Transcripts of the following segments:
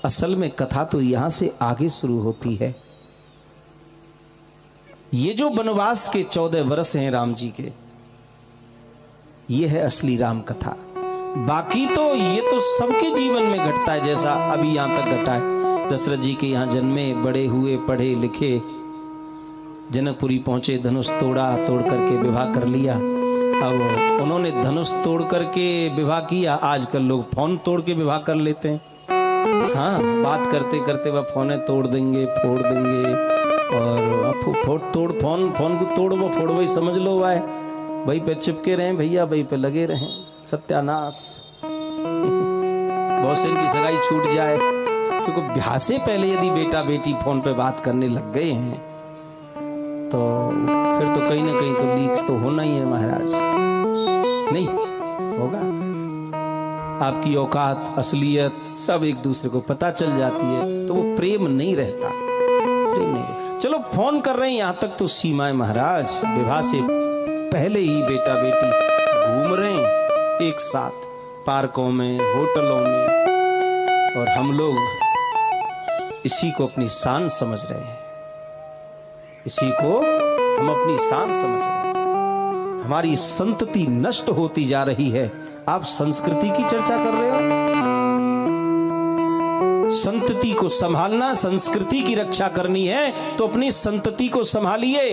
असल में कथा तो यहां से आगे शुरू होती है। ये जो वनवास के 14 वर्ष हैं राम जी के, ये है असली राम कथा। बाकी तो ये तो सबके जीवन में घटता है, जैसा अभी यहां तक घटा है। दशरथ जी के यहां जन्मे, बड़े हुए, पढ़े लिखे, जनकपुरी पहुंचे, धनुष तोड़ा, तोड़ करके विवाह कर लिया। अब उन्होंने धनुष तोड़ करके विवाह किया, आजकल लोग फोन तोड़ के विवाह कर लेते हैं। हाँ, बात करते करते वह फोन तोड़ देंगे, फोड़ देंगे, और फोन को तोड़ वो फोड़ वही समझ लो, वही पे चिपके रहे भैया, वही पे लगे रहे, सत्यानाश। बहुत से इनकी सगाई छूट जाए, क्योंकि ब्याह से पहले यदि बेटा बेटी फोन पे बात करने लग गए हैं तो फिर तो कहीं ना कहीं तो लीक्स तो होना ही है महाराज। नहीं होगा, आपकी औकात, असलियत सब एक दूसरे को पता चल जाती है, तो वो प्रेम नहीं रहता, प्रेम नहीं रहता। चलो फोन कर रहे हैं यहां तक तो सीमा है महाराज। विवाह से पहले ही बेटा बेटी घूम रहे हैं एक साथ, पार्कों में, होटलों में, और हम लोग इसी को अपनी शान समझ रहे हैं, इसी को हम अपनी शान समझ रहे हैं। हमारी संतति नष्ट होती जा रही है। आप संस्कृति की चर्चा कर रहे हो, संतति को संभालना, संस्कृति की रक्षा करनी है तो अपनी संतति को संभालिए।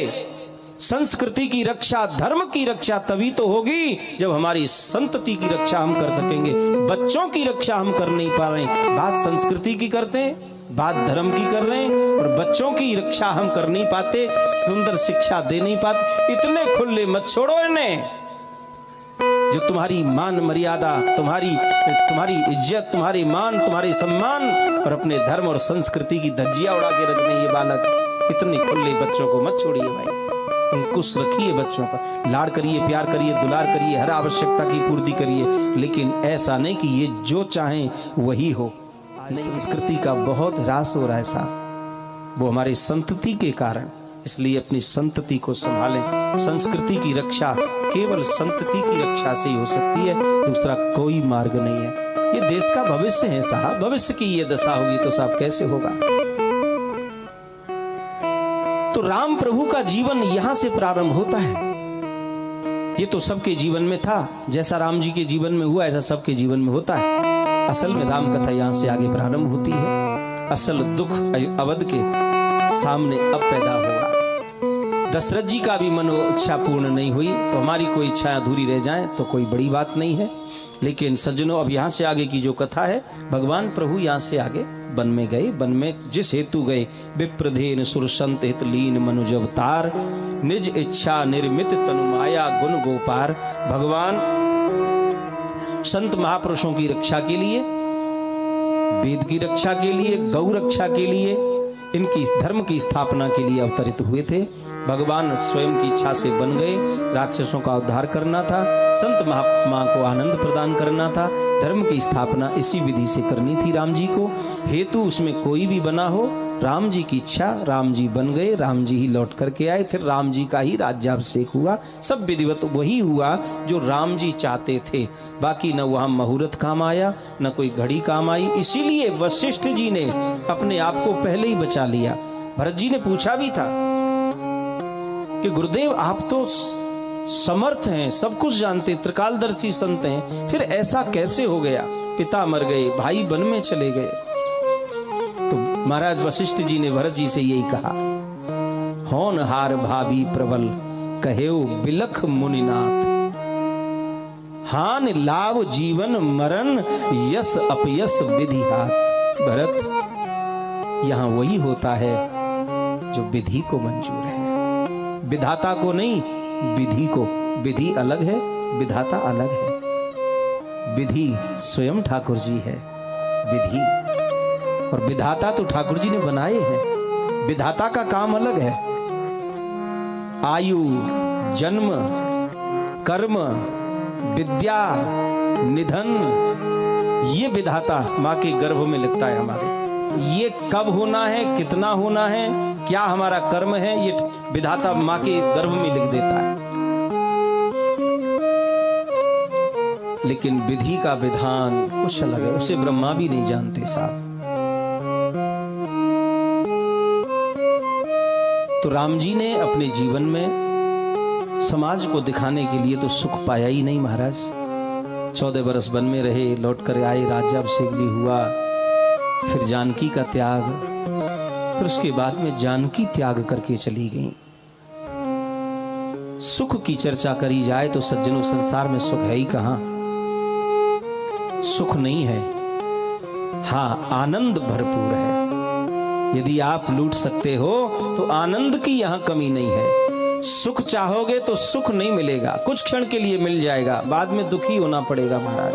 संस्कृति की रक्षा, धर्म की रक्षा तभी तो होगी जब हमारी संतति की रक्षा हम कर सकेंगे। बच्चों की रक्षा हम कर नहीं पा रहे, बात संस्कृति की करते हैं, बात धर्म की कर रहे हैं, और बच्चों की रक्षा हम कर नहीं पाते, सुंदर शिक्षा दे नहीं पाते। इतने खुले मत छोड़ो इन्हें, जो तुम्हारी मान मर्यादा, तुम्हारी इज्जत, तुम्हारी मान, तुम्हारे सम्मान और अपने धर्म और संस्कृति की धज्जियां उड़ा के रख दें ये बालक। इतने खुले बच्चों को मत छोड़िए भाई, अंकुश रखिए बच्चों पर, लाड़ करिए, प्यार करिए, दुलार करिए, हर आवश्यकता की पूर्ति करिए, लेकिन ऐसा नहीं कि ये जो चाहें वही हो। संस्कृति का बहुत ह्रास हो रहा है साहब, वो हमारी संतति के कारण। इसलिए अपनी संतति को संभालें। संस्कृति की रक्षा केवल संतति की रक्षा से ही हो सकती है, दूसरा कोई मार्ग नहीं है। ये देश का भविष्य है साहब, भविष्य की ये दशा होगी तो साहब कैसे होगा। तो राम प्रभु का जीवन यहां से प्रारंभ होता है। ये तो सबके जीवन में था, जैसा राम जी के जीवन में हुआ ऐसा सबके जीवन में होता है। असल में राम कथा यहां से आगे प्रारंभ होती है। असल दुख अवध के सामने अब पैदा हुआ। दशरथ जी का भी मनो इच्छा पूर्ण नहीं हुई, तो हमारी कोई इच्छा अधूरी रह जाए तो कोई बड़ी बात नहीं है। लेकिन सज्जनों, अब यहाँ से आगे की जो कथा है, भगवान प्रभु यहाँ से आगे वन में गए। वन में जिस हेतु गए, विप्रधेन सुरसंत हित लीन मनुज अवतार, निज इच्छा निर्मित तनु माया गुण गोपार। भगवान संत महापुरुषों की रक्षा के लिए, वेद की रक्षा के लिए, गौ रक्षा के लिए, इनकी धर्म की स्थापना के लिए अवतरित हुए थे। भगवान स्वयं की इच्छा से बन गए। राक्षसों का उद्धार करना था, संत महात्मा को आनंद प्रदान करना था, धर्म की स्थापना इसी विधि से करनी थी राम जी को। हेतु उसमें कोई भी बना हो, राम जी की इच्छा, राम जी बन गए, राम जी ही लौट करके आए, फिर राम जी का ही राज्याभिषेक हुआ। सब विधिवत वही हुआ जो राम जी चाहते थे। बाकी न वहां मुहूर्त काम आया, न कोई घड़ी काम आई। इसीलिए वशिष्ठ जी ने अपने आप को पहले ही बचा लिया। भरत जी ने पूछा भी था कि गुरुदेव आप तो समर्थ हैं, सब कुछ जानते, त्रिकालदर्शी संत हैं, फिर ऐसा कैसे हो गया? पिता मर गए, भाई वन में चले गए। तो महाराज वशिष्ठ जी ने भरत जी से यही कहा, होनहार भाभी प्रबल कहेऊ बिलख मुनिनाथ, हान लाभ जीवन मरण यस अपयस विधि हाथ। भरत, यहां वही होता है जो विधि को मंजूर है, विधाता को नहीं, विधि को। विधि अलग है, विधाता अलग है। विधि स्वयं ठाकुर जी है, विधि और विधाता तो ठाकुर जी ने बनाए हैं। विधाता का काम अलग है। आयु, जन्म, कर्म, विद्या, निधन, ये विधाता माँ के गर्भ में लिखता है हमारे। ये कब होना है, कितना होना है, क्या हमारा कर्म है, ये विधाता माँ के गर्भ में लिख देता है। लेकिन विधि का विधान कुछ अलग है, उसे ब्रह्मा भी नहीं जानते साहब। तो राम जी ने अपने जीवन में समाज को दिखाने के लिए तो सुख पाया ही नहीं महाराज। 14 बरस वन में रहे, लौट कर आए, राज्याभिषेक भी हुआ, फिर जानकी का त्याग, फिर उसके बाद में जानकी त्याग करके चली गई। सुख की चर्चा करी जाए तो सज्जनों संसार में सुख है ही कहां, सुख नहीं है। हाँ, आनंद भरपूर है। यदि आप लूट सकते हो तो आनंद की यहां कमी नहीं है। सुख चाहोगे तो सुख नहीं मिलेगा, कुछ क्षण के लिए मिल जाएगा, बाद में दुखी होना पड़ेगा महाराज।